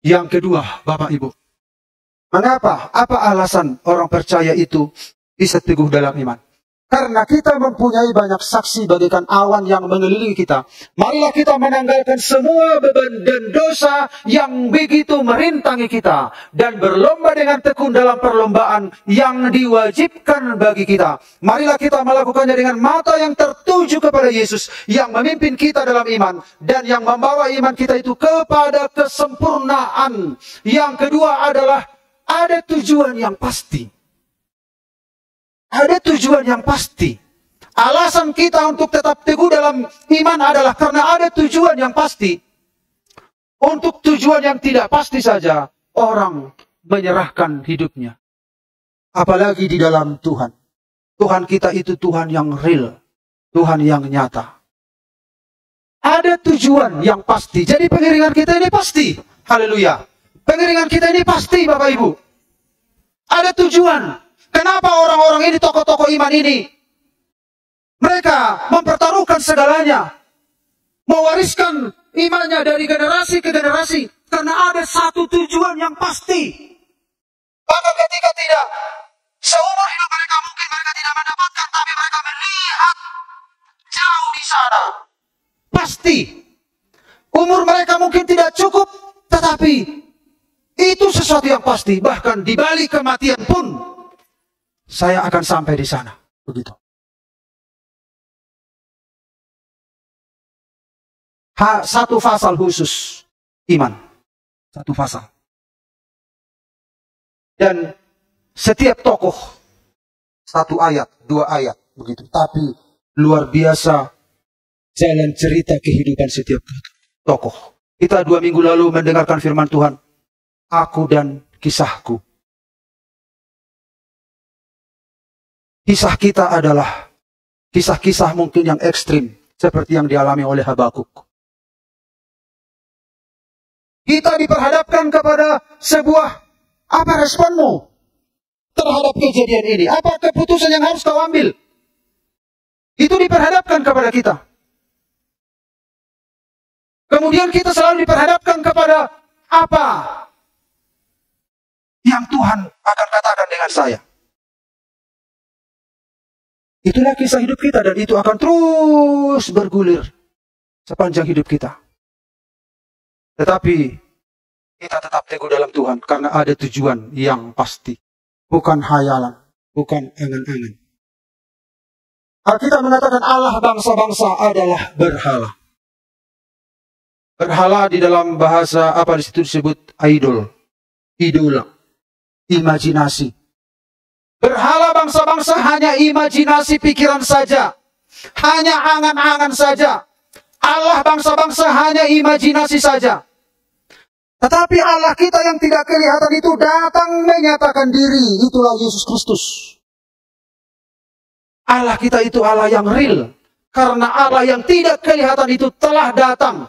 Yang kedua, Bapak Ibu, mengapa? Apa alasan orang percaya itu bisa teguh dalam iman? Karena kita mempunyai banyak saksi bagaikan awan yang mengelilingi kita. Marilah kita menanggalkan semua beban dan dosa yang begitu merintangi kita. Dan berlomba dengan tekun dalam perlombaan yang diwajibkan bagi kita. Marilah kita melakukannya dengan mata yang tertuju kepada Yesus. Yang memimpin kita dalam iman. Dan yang membawa iman kita itu kepada kesempurnaan. Yang kedua adalah ada tujuan yang pasti. Ada tujuan yang pasti. Alasan kita untuk tetap teguh dalam iman adalah karena ada tujuan yang pasti. Untuk tujuan yang tidak pasti saja, orang menyerahkan hidupnya. Apalagi di dalam Tuhan. Tuhan kita itu Tuhan yang real. Tuhan yang nyata. Ada tujuan yang pasti. Jadi pengiringan kita ini pasti. Haleluya. Pengiringan kita ini pasti, Bapak Ibu. Ada tujuan. Kenapa orang-orang ini, tokoh-tokoh iman ini, mereka mempertaruhkan segalanya, mewariskan imannya dari generasi ke generasi, karena ada satu tujuan yang pasti. Bahkan ketika tidak, seumur hidup mereka mungkin mereka tidak mendapatkan, tapi mereka melihat jauh di sana. Pasti. Umur mereka mungkin tidak cukup, tetapi itu sesuatu yang pasti. Bahkan di balik kematian pun, saya akan sampai di sana. Begitu. Satu pasal khusus iman. Satu pasal. Dan setiap tokoh satu ayat, 2 ayat. Begitu. Tapi luar biasa jalan cerita kehidupan setiap tokoh. Kita 2 minggu lalu mendengarkan firman Tuhan. Aku dan kisahku. Kisah kita adalah kisah-kisah mungkin yang ekstrim. Seperti yang dialami oleh Habakuk. Kita diperhadapkan kepada sebuah, apa responmu terhadap kejadian ini? Apa keputusan yang harus kau ambil? Itu diperhadapkan kepada kita. Kemudian kita selalu diperhadapkan kepada apa yang Tuhan akan katakan dengan saya. Itulah kisah hidup kita dan itu akan terus bergulir sepanjang hidup kita. Tetapi kita tetap teguh dalam Tuhan karena ada tujuan yang pasti. Bukan hayalan, bukan angan-angan. Alkitab mengatakan Allah bangsa-bangsa adalah berhala. Berhala di dalam bahasa apa di situ disebut idol, idola, imajinasi. Berhala bangsa-bangsa hanya imajinasi pikiran saja. Hanya angan-angan saja. Allah bangsa-bangsa hanya imajinasi saja. Tetapi Allah kita yang tidak kelihatan itu datang menyatakan diri. Itulah Yesus Kristus. Allah kita itu Allah yang real. Karena Allah yang tidak kelihatan itu telah datang.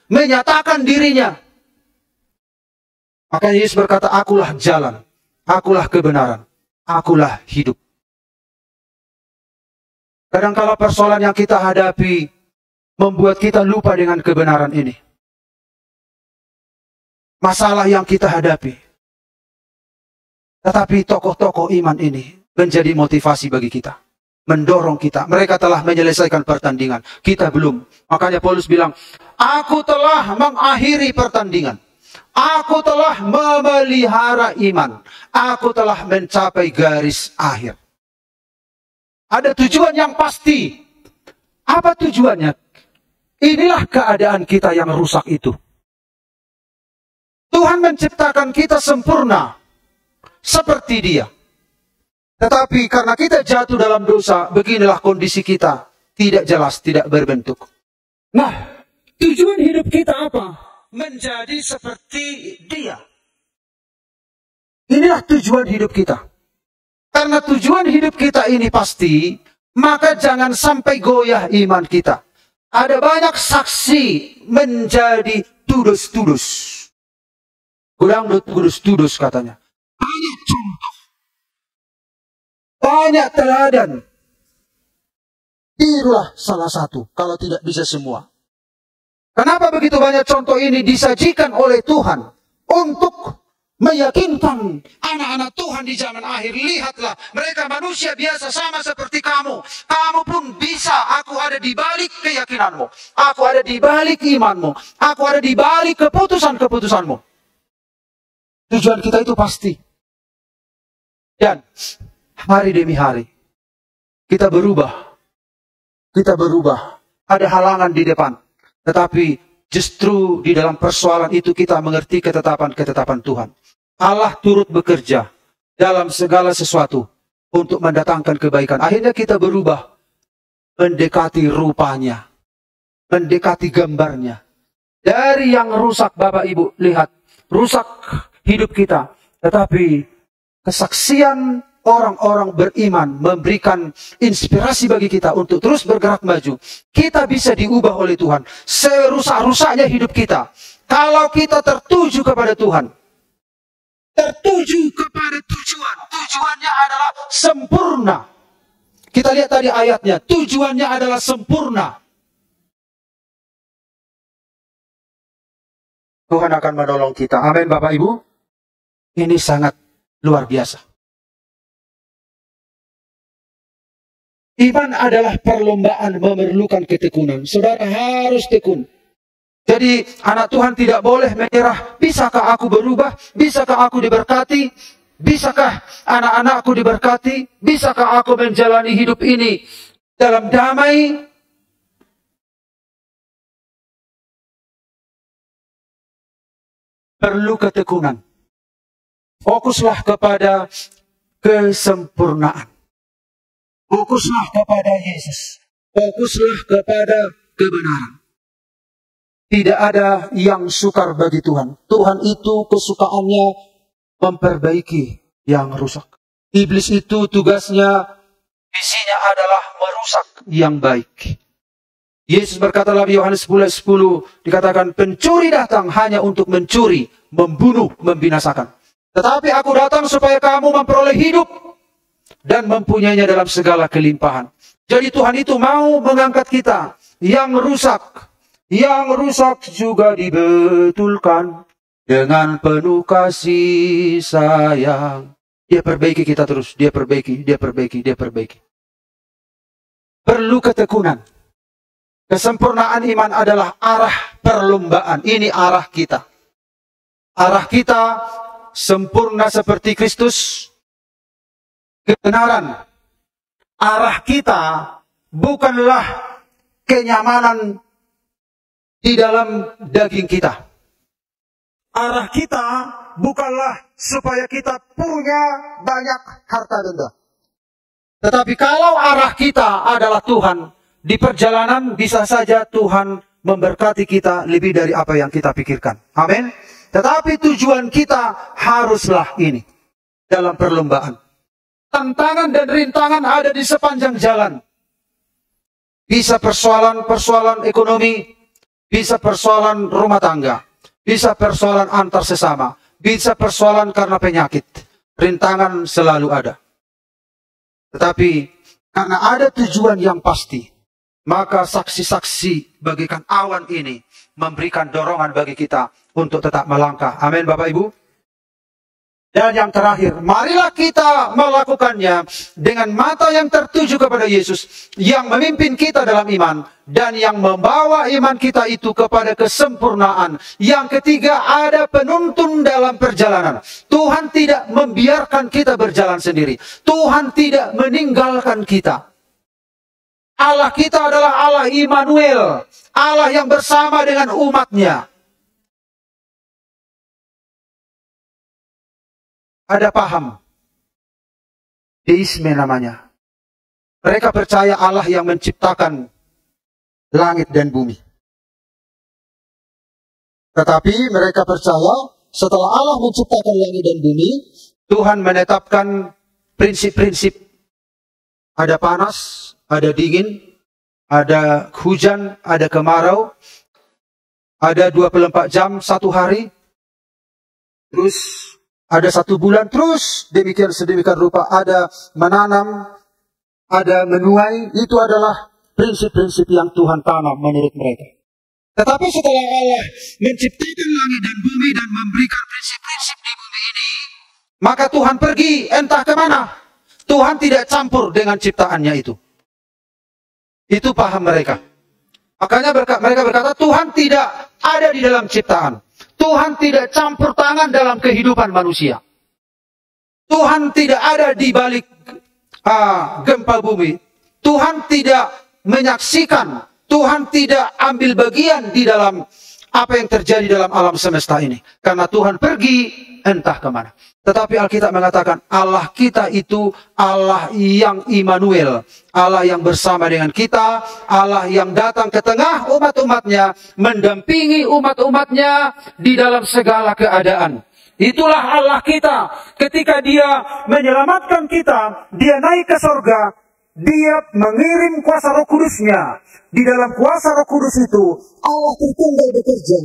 Menyatakan dirinya. Maka Yesus berkata, akulah jalan. Akulah kebenaran. Akulah hidup. Kadangkala persoalan yang kita hadapi membuat kita lupa dengan kebenaran ini. Masalah yang kita hadapi. Tetapi tokoh-tokoh iman ini menjadi motivasi bagi kita. Mendorong kita. Mereka telah menyelesaikan pertandingan. Kita belum. Makanya Paulus bilang, aku telah mengakhiri pertandingan. Aku telah memelihara iman. Aku telah mencapai garis akhir. Ada tujuan yang pasti. Apa tujuannya? Inilah keadaan kita yang rusak itu. Tuhan menciptakan kita sempurna. Seperti Dia. Tetapi karena kita jatuh dalam dosa, beginilah kondisi kita. Tidak jelas, tidak berbentuk. Nah, tujuan hidup kita apa? Menjadi seperti Dia. Inilah tujuan hidup kita. Karena tujuan hidup kita ini pasti, maka jangan sampai goyah iman kita. Ada banyak saksi menjadi tudus-tudus. Ulang tudus-tudus katanya. Banyak contoh. Banyak teladan. Tirulah salah satu, kalau tidak bisa semua. Kenapa begitu banyak contoh ini disajikan oleh Tuhan untuk meyakinkan anak-anak Tuhan di zaman akhir. Lihatlah, mereka manusia biasa sama seperti kamu. Kamu pun bisa. Aku ada di balik keyakinanmu. Aku ada di balik imanmu. Aku ada di balik keputusan-keputusanmu. Tujuan kita itu pasti. Dan hari demi hari kita berubah. Kita berubah. Ada halangan di depan. Tetapi justru di dalam persoalan itu kita mengerti ketetapan-ketetapan Tuhan. Allah turut bekerja dalam segala sesuatu untuk mendatangkan kebaikan. Akhirnya kita berubah, mendekati rupanya, mendekati gambarnya. Dari yang rusak, Bapak Ibu, lihat, rusak hidup kita. Tetapi kesaksian orang-orang beriman memberikan inspirasi bagi kita untuk terus bergerak maju. Kita bisa diubah oleh Tuhan. Serusak-rusaknya hidup kita, kalau kita tertuju kepada Tuhan, tertuju kepada tujuan. Tujuannya adalah sempurna. Kita lihat tadi ayatnya, tujuannya adalah sempurna. Tuhan akan menolong kita. Amin, Bapak Ibu. Ini sangat luar biasa. Iman adalah perlombaan, memerlukan ketekunan. Saudara harus tekun. Jadi anak Tuhan tidak boleh menyerah. Bisakah aku berubah? Bisakah aku diberkati? Bisakah anak-anakku diberkati? Bisakah aku menjalani hidup ini dalam damai? Perlu ketekunan. Fokuslah kepada kesempurnaan. Fokuslah kepada Yesus. Fokuslah kepada kebenaran. Tidak ada yang sukar bagi Tuhan. Tuhan itu kesukaannya memperbaiki yang rusak. Iblis itu tugasnya, misinya adalah merusak yang baik. Yesus berkata dalam Yohanes 10:10, dikatakan pencuri datang hanya untuk mencuri, membunuh, membinasakan. Tetapi aku datang supaya kamu memperoleh hidup dan mempunyainya dalam segala kelimpahan. Jadi Tuhan itu mau mengangkat kita. Yang rusak juga dibetulkan dengan penuh kasih sayang. Dia perbaiki kita terus. Dia perbaiki. Perlu ketekunan. Kesempurnaan iman adalah arah perlombaan. Ini arah kita. Arah kita sempurna seperti Kristus. Kebenaran. Arah kita bukanlah kenyamanan di dalam daging kita. Arah kita bukanlah supaya kita punya banyak harta benda. Tetapi kalau arah kita adalah Tuhan, di perjalanan bisa saja Tuhan memberkati kita lebih dari apa yang kita pikirkan. Amin. Tetapi tujuan kita haruslah ini dalam perlombaan. Tantangan dan rintangan ada di sepanjang jalan. Bisa persoalan ekonomi, bisa persoalan rumah tangga, bisa persoalan antar sesama, bisa persoalan karena penyakit. Rintangan selalu ada. Tetapi karena ada tujuan yang pasti, maka saksi-saksi bagaikan awan ini memberikan dorongan bagi kita untuk tetap melangkah. Amin, Bapak Ibu. Dan yang terakhir, marilah kita melakukannya dengan mata yang tertuju kepada Yesus, yang memimpin kita dalam iman, dan yang membawa iman kita itu kepada kesempurnaan. Yang ketiga, ada penuntun dalam perjalanan. Tuhan tidak membiarkan kita berjalan sendiri. Tuhan tidak meninggalkan kita. Allah kita adalah Allah Immanuel, Allah yang bersama dengan umatnya. Ada paham, deisme namanya. Mereka percaya Allah yang menciptakan langit dan bumi. Tetapi mereka percaya setelah Allah menciptakan langit dan bumi, Tuhan menetapkan prinsip-prinsip. Ada panas, ada dingin, ada hujan, ada kemarau, ada 24 jam satu hari, terus ada 1 bulan, terus sedemikian rupa, ada menanam, ada menuai. Itu adalah prinsip-prinsip yang Tuhan tanam menurut mereka. Tetapi setelah Allah menciptakan langit dan bumi dan memberikan prinsip Maka Tuhan pergi entah kemana. Tuhan tidak campur dengan ciptaannya itu. Itu paham mereka. Makanya mereka berkata, Tuhan tidak ada di dalam ciptaan. Tuhan tidak campur tangan dalam kehidupan manusia. Tuhan tidak ada di balik gempa bumi. Tuhan tidak menyaksikan. Tuhan tidak ambil bagian di dalam apa yang terjadi dalam alam semesta ini. Karena Tuhan pergi entah kemana. Tetapi Alkitab mengatakan Allah kita itu Allah yang Immanuel. Allah yang bersama dengan kita. Allah yang datang ke tengah umat-umatnya. Mendampingi umat-umatnya di dalam segala keadaan. Itulah Allah kita. Ketika dia menyelamatkan kita, dia naik ke surga. Dia mengirim kuasa Roh Kudusnya. Di dalam kuasa Roh Kudus itu Allah tertinggal bekerja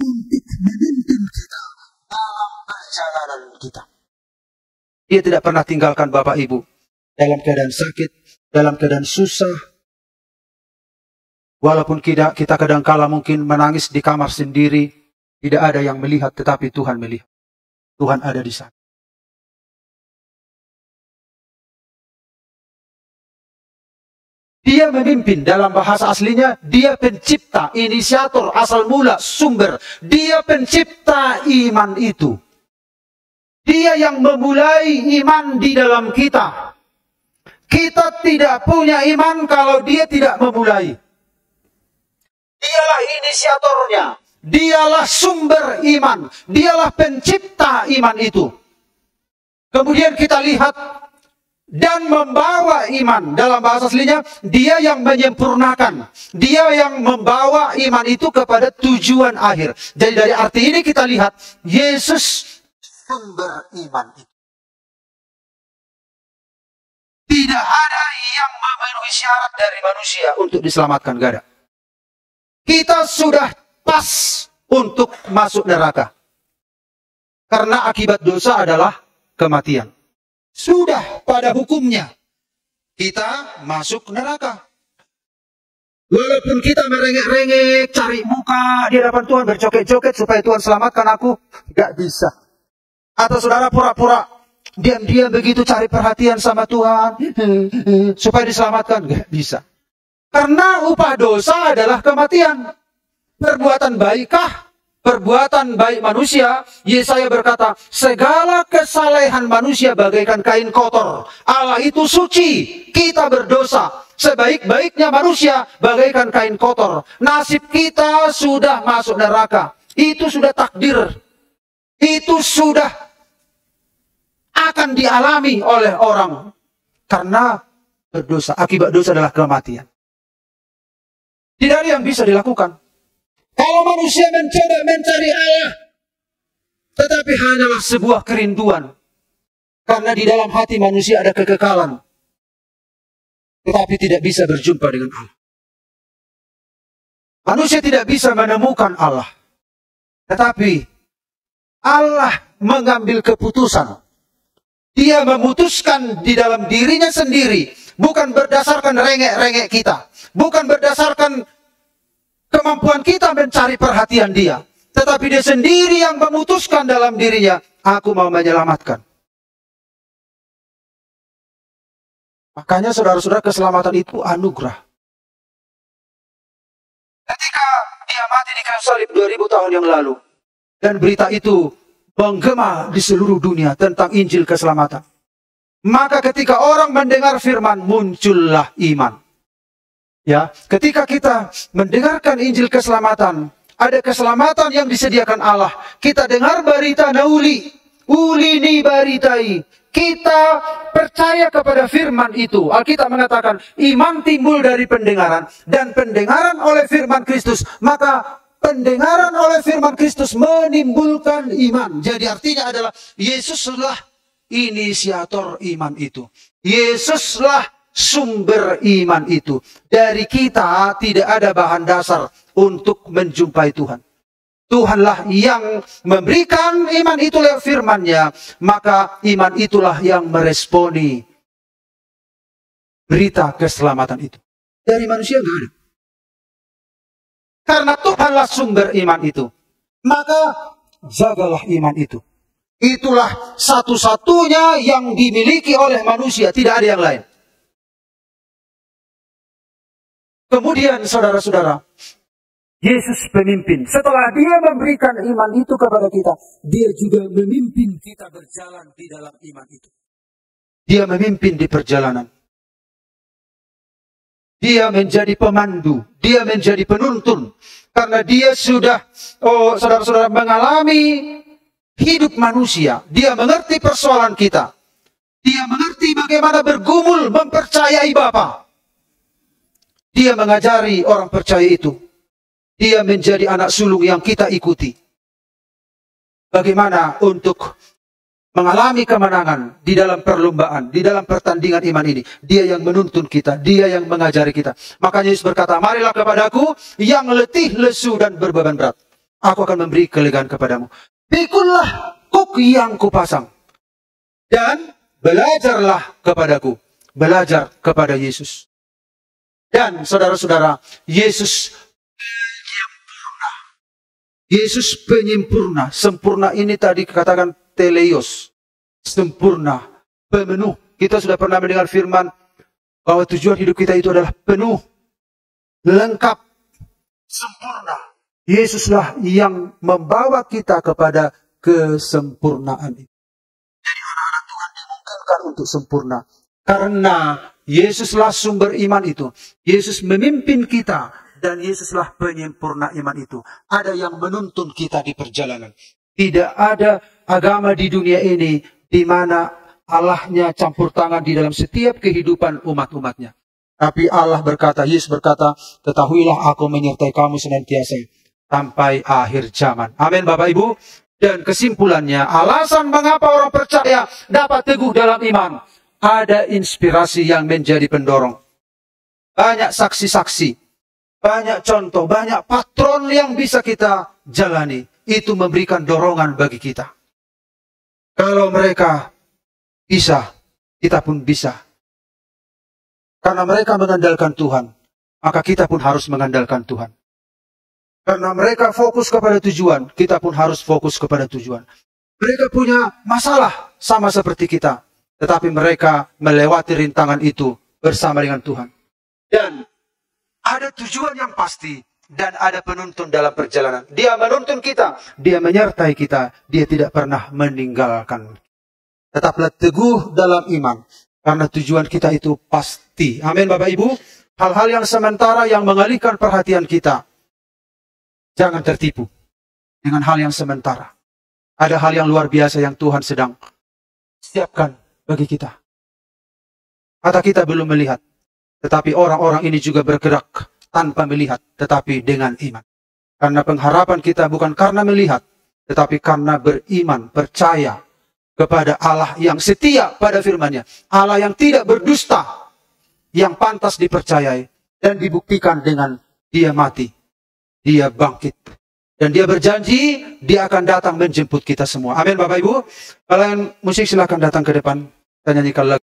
untuk memimpin kita dalam perjalanan kita. Dia tidak pernah tinggalkan Bapak Ibu dalam keadaan sakit, dalam keadaan susah. Walaupun kita kadang-kala mungkin menangis di kamar sendiri, tidak ada yang melihat, tetapi Tuhan melihat. Tuhan ada di sana. Dia memimpin, dalam bahasa aslinya, dia pencipta, inisiator, asal mula, sumber. Dia pencipta iman itu. Dia yang memulai iman di dalam kita. Kita tidak punya iman kalau dia tidak memulai. Dialah inisiatornya. Dialah sumber iman. Dialah pencipta iman itu. Kemudian kita lihat dan membawa iman. Dalam bahasa aslinya, dia yang menyempurnakan. Dia yang membawa iman itu kepada tujuan akhir. Jadi dari arti ini kita lihat, Yesus sumber iman itu. Tidak ada yang memenuhi syarat dari manusia untuk diselamatkan, gak ada. Kita sudah pas untuk masuk neraka. Karena akibat dosa adalah kematian. Sudah pada hukumnya kita masuk neraka. Walaupun kita merengek-rengek, cari muka di hadapan Tuhan, berjoget-joget supaya Tuhan selamatkan aku, gak bisa. Atau saudara pura-pura diam-diam begitu cari perhatian sama Tuhan supaya diselamatkan, gak bisa. Karena upah dosa adalah kematian. Perbuatan baikkah? Perbuatan baik manusia, Yesaya berkata, segala kesalehan manusia bagaikan kain kotor. Allah itu suci, kita berdosa. Sebaik-baiknya manusia bagaikan kain kotor. Nasib kita sudah masuk neraka. Itu sudah takdir. Itu sudah akan dialami oleh orang. Karena berdosa, akibat dosa adalah kematian. Tidak ada yang bisa dilakukan. Kalau manusia mencoba mencari Allah, tetapi hanyalah sebuah kerinduan. Karena di dalam hati manusia ada kekekalan. Tetapi tidak bisa berjumpa dengan Allah. Manusia tidak bisa menemukan Allah. Tetapi Allah mengambil keputusan. Dia memutuskan di dalam dirinya sendiri. Bukan berdasarkan rengek-rengek kita. Bukan berdasarkan kemampuan kita mencari perhatian dia. Tetapi dia sendiri yang memutuskan dalam dirinya, aku mau menyelamatkan. Makanya saudara-saudara, keselamatan itu anugerah. Ketika dia mati di kayu salib 2000 tahun yang lalu, dan berita itu menggema di seluruh dunia tentang Injil keselamatan, maka ketika orang mendengar firman, muncullah iman. Ya, ketika kita mendengarkan Injil keselamatan, ada keselamatan yang disediakan Allah. Kita dengar berita nauli, ulini baritai. Kita percaya kepada firman itu. Alkitab mengatakan, iman timbul dari pendengaran. Dan pendengaran oleh firman Kristus. Maka pendengaran oleh firman Kristus menimbulkan iman. Jadi artinya adalah, Yesuslah inisiator iman itu. Yesuslah sumber iman itu. Dari kita tidak ada bahan dasar untuk menjumpai Tuhan. Tuhanlah yang memberikan iman itu lewat firman-Nya. Maka iman itulah yang meresponi berita keselamatan itu. Dari manusia tidak ada. Karena Tuhanlah sumber iman itu. Maka jagalah iman itu. Itulah satu-satunya yang dimiliki oleh manusia, tidak ada yang lain. Kemudian saudara-saudara, Yesus pemimpin. Setelah dia memberikan iman itu kepada kita, dia juga memimpin kita berjalan di dalam iman itu. Dia memimpin di perjalanan. Dia menjadi pemandu, dia menjadi penuntun. Karena dia sudah, saudara-saudara, mengalami hidup manusia. Dia mengerti persoalan kita. Dia mengerti bagaimana bergumul mempercayai Bapa. Dia mengajari orang percaya itu. Dia menjadi anak sulung yang kita ikuti. Bagaimana untuk mengalami kemenangan di dalam perlombaan, di dalam pertandingan iman ini. Dia yang menuntun kita, dia yang mengajari kita. Makanya Yesus berkata, marilah kepadaku yang letih, lesu, dan berbeban berat. Aku akan memberi kelegaan kepadamu. Pikullah kuk yang kupasang. Dan belajarlah kepadaku. Belajar kepada Yesus. Dan saudara-saudara, Yesus penyempurna. Yesus penyempurna. Sempurna ini tadi katakan teleios. Sempurna. Pemenuh. Kita sudah pernah mendengar firman bahwa tujuan hidup kita itu adalah penuh. Lengkap. Sempurna. Yesuslah yang membawa kita kepada kesempurnaan itu. Jadi anak-anak Tuhan dimungkinkan untuk sempurna. Karena Yesuslah sumber iman itu. Yesus memimpin kita. Dan Yesuslah penyempurna iman itu. Ada yang menuntun kita di perjalanan. Tidak ada agama di dunia ini di mana Allahnya campur tangan di dalam setiap kehidupan umat-umatnya. Tapi Allah berkata, Yesus berkata, ketahuilah aku menyertai kamu senantiasa sampai akhir zaman. Amin Bapak Ibu. Dan kesimpulannya, alasan mengapa orang percaya dapat teguh dalam iman. Ada inspirasi yang menjadi pendorong. Banyak saksi-saksi. Banyak contoh, banyak patron yang bisa kita jalani. Itu memberikan dorongan bagi kita. Kalau mereka bisa, kita pun bisa. Karena mereka mengandalkan Tuhan, maka kita pun harus mengandalkan Tuhan. Karena mereka fokus kepada tujuan, kita pun harus fokus kepada tujuan. Mereka punya masalah sama seperti kita. Tetapi mereka melewati rintangan itu bersama dengan Tuhan. Dan ada tujuan yang pasti dan ada penuntun dalam perjalanan. Dia menuntun kita, dia menyertai kita, dia tidak pernah meninggalkan. Tetaplah teguh dalam iman, karena tujuan kita itu pasti. Amin Bapak Ibu. Hal-hal yang sementara yang mengalihkan perhatian kita, jangan tertipu dengan hal yang sementara. Ada hal yang luar biasa yang Tuhan sedang siapkan bagi kita. Mata kita belum melihat, tetapi orang-orang ini juga bergerak tanpa melihat, tetapi dengan iman. Karena pengharapan kita bukan karena melihat, tetapi karena beriman, percaya kepada Allah yang setia pada firman-Nya. Allah yang tidak berdusta, yang pantas dipercayai dan dibuktikan dengan dia mati, dia bangkit. Dan dia berjanji, dia akan datang menjemput kita semua. Amin Bapak Ibu. Kalian musik silakan datang ke depan. Kita nyanyikan lagu.